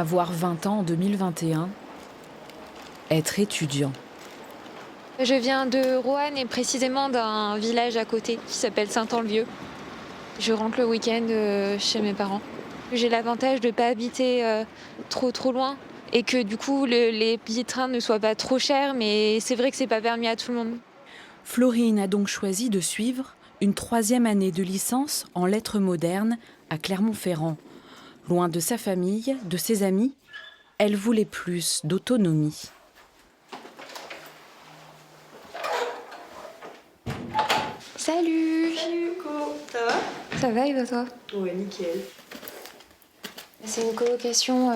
Avoir 20 ans en 2021, être étudiant. Je viens de Roanne et précisément d'un village à côté qui s'appelle Saint-An-le-Vieux. Je rentre le week-end chez mes parents. J'ai l'avantage de ne pas habiter trop loin et que du coup les billets de train ne soient pas trop chers, mais c'est vrai que c'est pas permis à tout le monde. Florine a donc choisi de suivre une 3e année de licence en lettres modernes à Clermont-Ferrand. Loin de sa famille, de ses amis, elle voulait plus d'autonomie. Salut! Salut Coco, ça va? Ça va et va toi? Ouais, nickel. C'est une colocation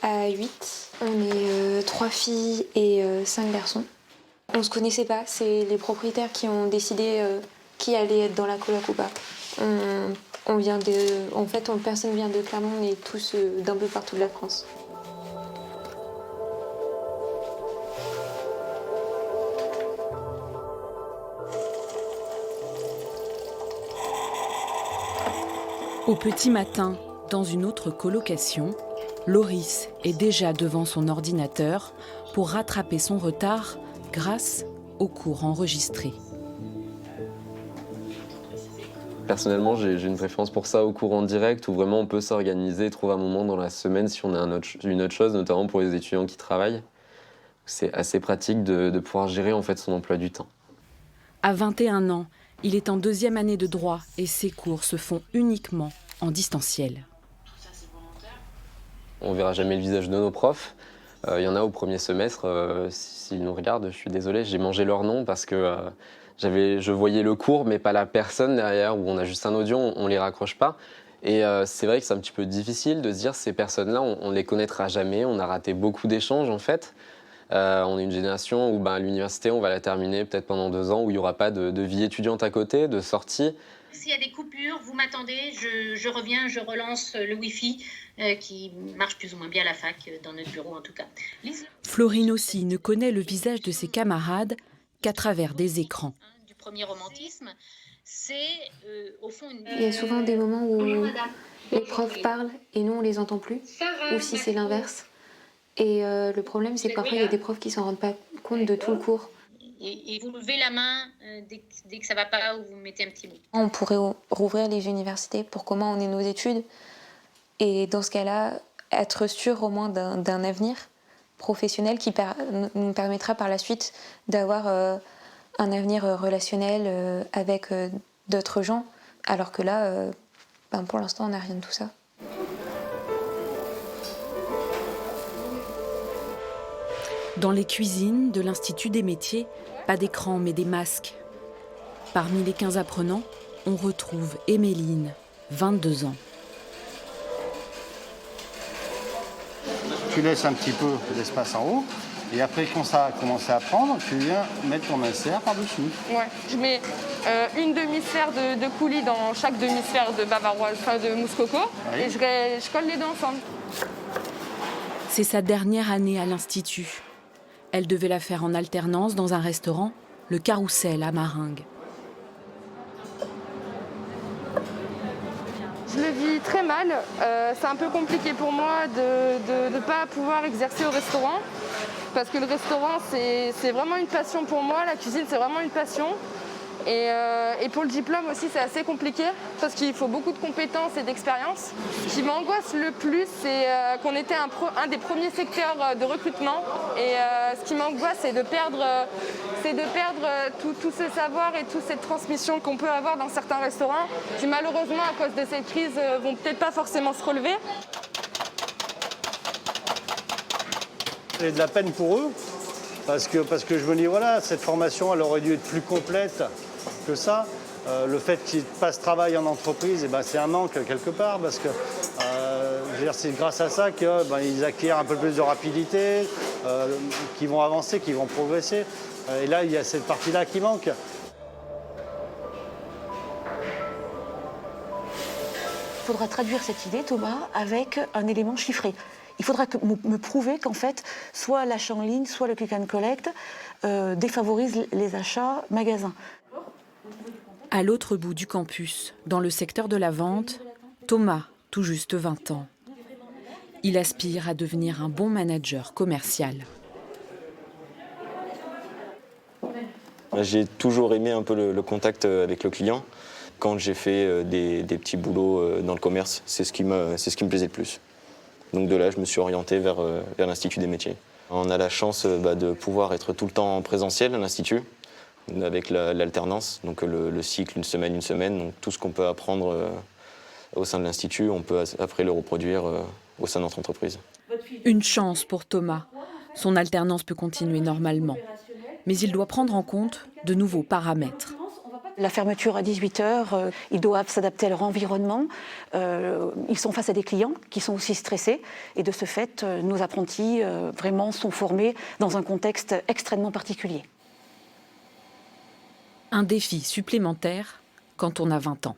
à 8. On est 3 filles et 5 garçons. On se connaissait pas, c'est les propriétaires qui ont décidé qui allait être dans la coloc ou pas. Personne vient de Clermont, on est tous d'un peu partout de la France. Au petit matin, dans une autre colocation, Loris est déjà devant son ordinateur pour rattraper son retard grâce aux cours enregistrés. Personnellement, j'ai une préférence pour ça, au cours en direct, où vraiment on peut s'organiser, trouver un moment dans la semaine si on a une autre chose, notamment pour les étudiants qui travaillent. C'est assez pratique de pouvoir gérer en fait son emploi du temps. À 21 ans, il est en 2e année de droit et ses cours se font uniquement en distanciel. On verra jamais le visage de nos profs. Il y en a au premier semestre, s'ils nous regardent, je suis désolé, j'ai mangé leur nom parce que je voyais le cours mais pas la personne derrière, où on a juste un audio, on les raccroche pas. Et c'est vrai que c'est un petit peu difficile de se dire ces personnes-là, on les connaîtra jamais, on a raté beaucoup d'échanges en fait. On est une génération où l'université, on va la terminer peut-être pendant 2 ans, où il n'y aura pas de vie étudiante à côté, de sortie. S'il y a des coupures, vous m'attendez, je reviens, je relance le Wi-Fi qui marche plus ou moins bien à la fac, dans notre bureau en tout cas. Florine aussi ne connaît le visage de ses camarades qu'à travers des écrans. Du premier romantisme, c'est au fond une... Il y a souvent des moments où les profs parlent et nous on les entend plus, ou si c'est l'inverse. Et le problème c'est que parfois il y a des profs qui s'en rendent pas compte de tout le cours. Et vous levez la main dès que ça va pas ou vous mettez un petit mot. On pourrait rouvrir les universités pour comment on est nos études et dans ce cas-là, être sûr au moins d'un avenir professionnel qui nous permettra par la suite d'avoir un avenir relationnel avec d'autres gens, alors que là, pour l'instant, on n'a rien de tout ça. Dans les cuisines de l'Institut des métiers, pas d'écran mais des masques. Parmi les 15 apprenants, on retrouve Éméline, 22 ans. Tu laisses un petit peu d'espace en haut, et après quand ça a commencé à prendre, tu viens mettre ton insert par-dessus. Ouais, je mets une demi-sphère de coulis dans chaque demi-sphère de bavaroise, enfin de mousse coco, Oui. et je colle les deux ensemble. C'est sa dernière année à l'Institut. Elle devait la faire en alternance dans un restaurant, le Carrousel à Maringues. Je le vis très mal. C'est un peu compliqué pour moi de ne pas pouvoir exercer au restaurant. Parce que le restaurant, c'est vraiment une passion pour moi. La cuisine, c'est vraiment une passion. Et pour le diplôme aussi, c'est assez compliqué. Parce qu'il faut beaucoup de compétences et d'expérience. Ce qui m'angoisse le plus, c'est qu'on était un des premiers secteurs de recrutement. Et ce qui m'angoisse, c'est de perdre tout ce savoir et toute cette transmission qu'on peut avoir dans certains restaurants qui malheureusement à cause de cette crise vont peut-être pas forcément se relever. J'ai de la peine pour eux, parce que je me dis, voilà, cette formation, elle aurait dû être plus complète que ça. Le fait qu'ils passent travail en entreprise, c'est un manque quelque part, parce que c'est grâce à ça qu'ils acquièrent un peu plus de rapidité, qu'ils vont avancer, qu'ils vont progresser. Et là, il y a cette partie-là qui manque. Il faudra traduire cette idée, Thomas, avec un élément chiffré. Il faudra me prouver qu'en fait, soit l'achat en ligne, soit le click and collect défavorise les achats magasins. À l'autre bout du campus, dans le secteur de la vente, Thomas, tout juste 20 ans. Il aspire à devenir un bon manager commercial. J'ai toujours aimé un peu le contact avec le client. Quand j'ai fait des petits boulots dans le commerce, c'est ce qui me plaisait le plus. Donc de là, je me suis orienté vers l'Institut des métiers. On a la chance de pouvoir être tout le temps en présentiel à l'Institut, avec l'alternance, donc le cycle une semaine. Donc tout ce qu'on peut apprendre au sein de l'Institut, on peut après le reproduire au sein de notre entreprise. Une chance pour Thomas. Son alternance peut continuer normalement. Mais il doit prendre en compte de nouveaux paramètres. La fermeture à 18h, ils doivent s'adapter à leur environnement. Ils sont face à des clients qui sont aussi stressés. Et de ce fait, nos apprentis vraiment sont formés dans un contexte extrêmement particulier. Un défi supplémentaire quand on a 20 ans.